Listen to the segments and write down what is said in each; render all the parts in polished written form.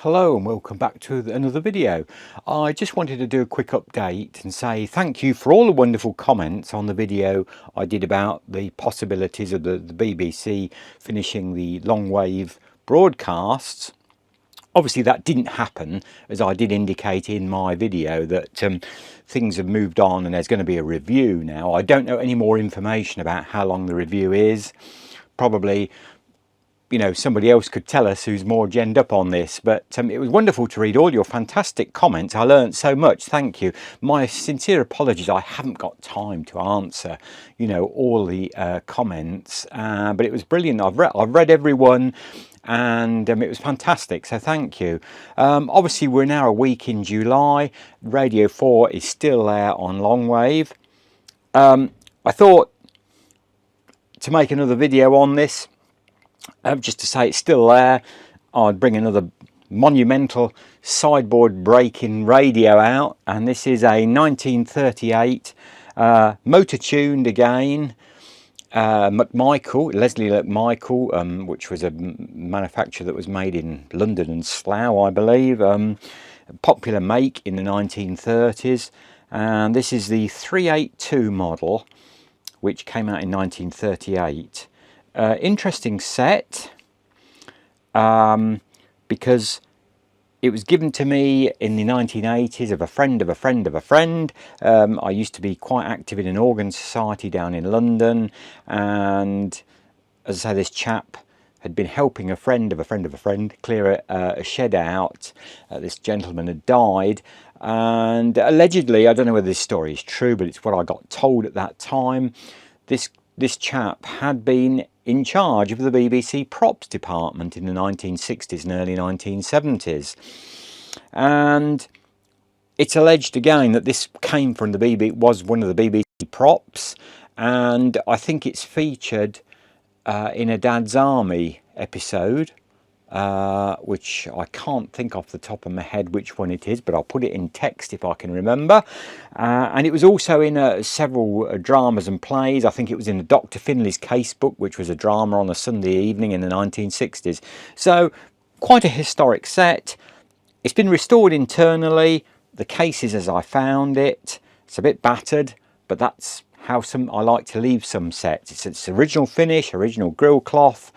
Hello and welcome back to another video. I just wanted to do a quick update and say thank you for all the wonderful comments on the video I did about the possibilities of the BBC finishing the long wave broadcasts. Obviously that didn't happen, as I did indicate in my video that things have moved on and there's going to be a review now. I don't know any more information about how long the review is. Probably, you know, somebody else could tell us who's more genned up on this, but it was wonderful to read all your fantastic comments. I learned so much. Thank you. My sincere apologies, I haven't got time to answer, you know, all the comments, but it was brilliant. I've read every one, and it was fantastic, so thank you. Obviously we're now a week in July. Radio 4 is still there on longwave. I thought to make another video on this, just to say it's still there. I'd bring another monumental sideboard breaking radio out, and this is a 1938 motor tuned again McMichael, Leslie McMichael, which was a manufacturer that was made in London and Slough, I believe. A popular make in the 1930s, and this is the 382 model, which came out in 1938. Interesting set, because it was given to me in the 1980s of a friend of a friend of a friend. I used to be quite active in an organ society down in London, and as I say, this chap had been helping a friend of a friend of a friend clear a shed out. This gentleman had died, and allegedly, I don't know whether this story is true, but it's what I got told at that time, this chap had been in charge of the BBC props department in the 1960s and early 1970s. And it's alleged again that this came from the BBC, was one of the BBC props, and I think it's featured in a Dad's Army episode, which I can't think off the top of my head which one it is, but I'll put it in text if I can remember. And it was also in several dramas and plays. I think it was in Dr. Finley's Casebook, which was a drama on a Sunday evening in the 1960s. So quite a historic set. It's been restored internally. The case is as I found it. It's a bit battered, but that's how I like to leave some sets. It's original finish, original grill cloth.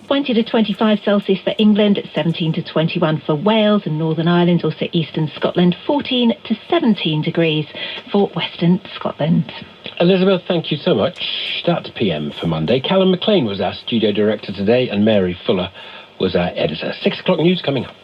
20 to 25 Celsius for England, 17 to 21 for Wales and Northern Ireland, also eastern Scotland, 14 to 17 degrees for western Scotland. Elizabeth, thank you so much. That's PM for Monday. Callum McLean was our studio director today, and Mary Fuller was our editor. 6 o'clock news coming up.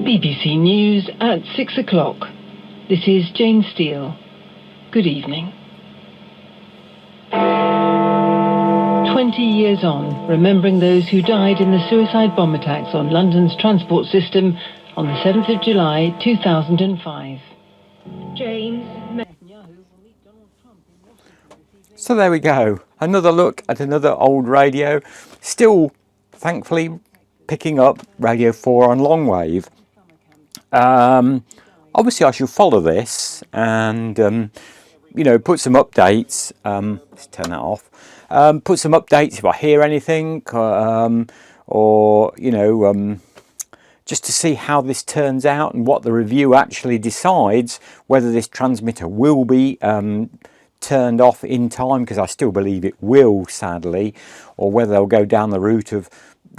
BBC News at 6 o'clock. This is Jane Steele. Good evening. 20 years on, remembering those who died in the suicide bomb attacks on London's transport system on the 7th of July 2005. So there we go. Another look at another old radio. Still, thankfully, picking up Radio 4 on longwave. Obviously I shall follow this and you know, put some updates. Let's turn that off. Put some updates if I hear anything, or you know, just to see how this turns out and what the review actually decides, whether this transmitter will be turned off in time, because I still believe it will, sadly, or whether they'll go down the route of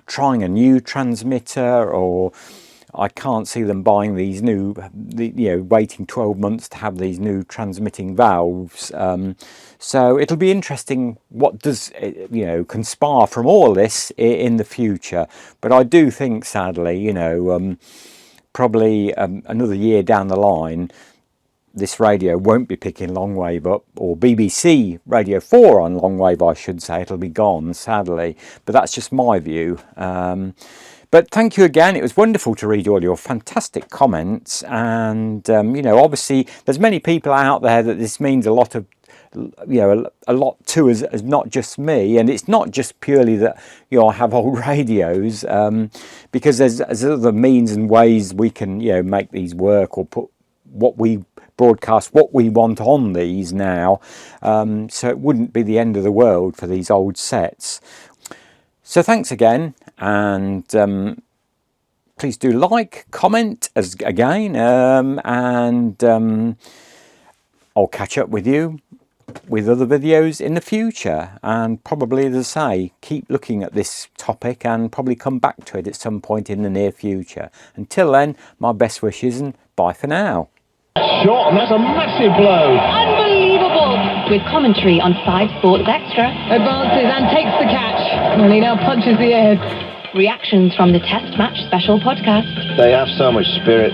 trying a new transmitter, or I can't see them buying these new, you know, waiting 12 months to have these new transmitting valves. So it'll be interesting what does, you know, conspire from all this in the future. But I do think, sadly, you know, probably another year down the line, this radio won't be picking longwave up, or BBC Radio 4 on longwave, I should say. It'll be gone, sadly. But that's just my view. But thank you again. It was wonderful to read all your fantastic comments. And, you know, obviously there's many people out there that this means a lot of, you know, a lot to us, as not just me. And it's not just purely that, you know, I have old radios, because there's other means and ways we can, you know, make these work, or put what we broadcast, what we want on these now. So it wouldn't be the end of the world for these old sets. So thanks again, and please do like, comment again, and I'll catch up with you with other videos in the future. And probably, as I say, keep looking at this topic and probably come back to it at some point in the near future. Until then, my best wishes and bye for now. Shot, and that's a massive blow. Unbelievable! With commentary on 5 Sports Extra. Advances and takes the catch. And he now punches the air. Reactions from the Test Match Special podcast. They have so much spirit.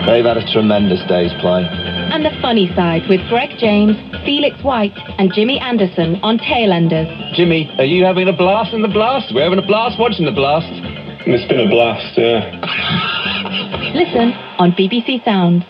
They've had a tremendous day's play. And the funny side with Greg James, Felix White and Jimmy Anderson on Tailenders. Jimmy, are you having a blast in the blast? We're having a blast watching the blast. It's been a blast, yeah. Listen on BBC Sound.